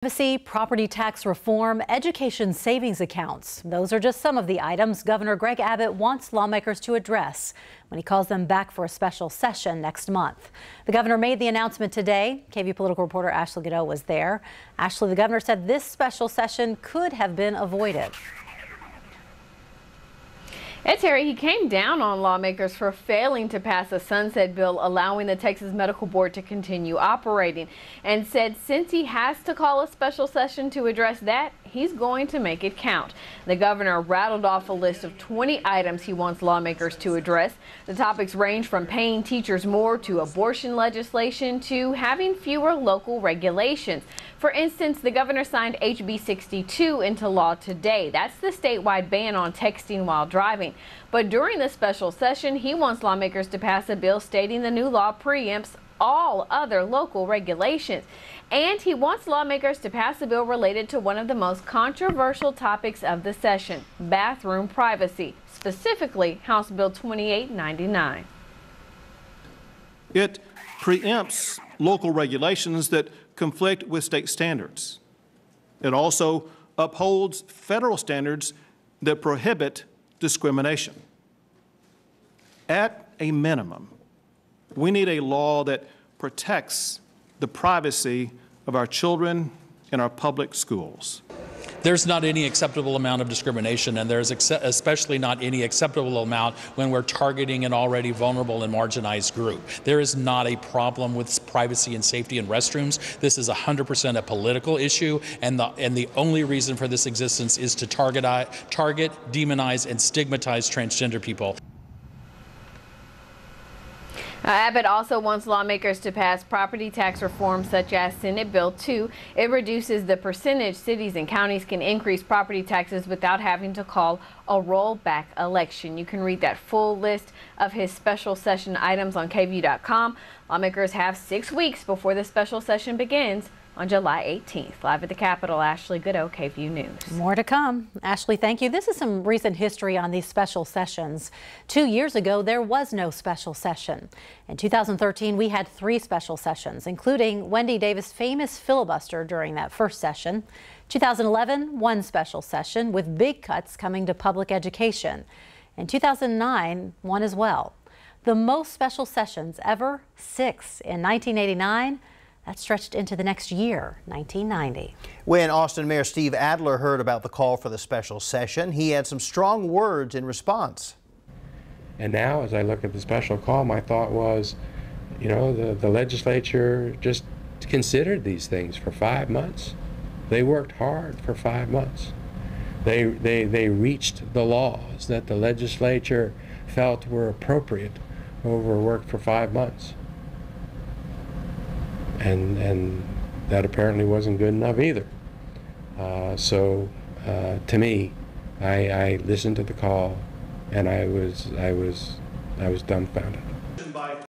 Privacy, property tax reform, education savings accounts. Those are just some of the items Governor Greg Abbott wants lawmakers to address when he calls them back for a special session next month. The governor made the announcement today. KVUE political reporter Ashley Godot was there. Ashley, the governor said this special session could have been avoided. Terry, he came down on lawmakers for failing to pass a sunset bill allowing the Texas Medical Board to continue operating, and said since he has to call a special session to address that, he's going to make it count. The governor rattled off a list of 20 items he wants lawmakers to address. The topics range from paying teachers more to abortion legislation to having fewer local regulations. For instance, the governor signed HB 62 into law today. That's the statewide ban on texting while driving. But during the special session, he wants lawmakers to pass a bill stating the new law preempts all other local regulations. And he wants lawmakers to pass a bill related to one of the most controversial topics of the session, bathroom privacy, specifically House Bill 2899. It preempts local regulations that conflict with state standards. It also upholds federal standards that prohibit discrimination. At a minimum, we need a law that protects the privacy of our children in our public schools. There's not any acceptable amount of discrimination, and there's especially not any acceptable amount when we're targeting an already vulnerable and marginalized group. There is not a problem with privacy and safety in restrooms. This is 100% a political issue, and the only reason for this existence is to target, demonize, and stigmatize transgender people. Abbott also wants lawmakers to pass property tax reform such as Senate Bill 2. It reduces the percentage cities and counties can increase property taxes without having to call a rollback election. You can read that full list of his special session items on KVUE.com. Lawmakers have 6 weeks before the special session begins on July 18th. Live at the Capitol, Ashley Godot, KVUE News. More to come. Ashley, thank you. This is some recent history on these special sessions. 2 years ago, there was no special session. In 2013, we had 3 special sessions, including Wendy Davis' famous filibuster during that first session. 2011, 1 special session with big cuts coming to public education. In 2009, 1 as well. The most special sessions ever, 6 in 1989. That stretched into the next year, 1990. When Austin Mayor Steve Adler heard about the call for the special session, he had some strong words in response. And now, as I look at the special call, my thought was, you know, the legislature just considered these things for 5 months. They worked hard for 5 months. They reached the laws that the legislature felt were appropriate overworked for 5 months. And that apparently wasn't good enough either. To me, I listened to the call, and I was dumbfounded.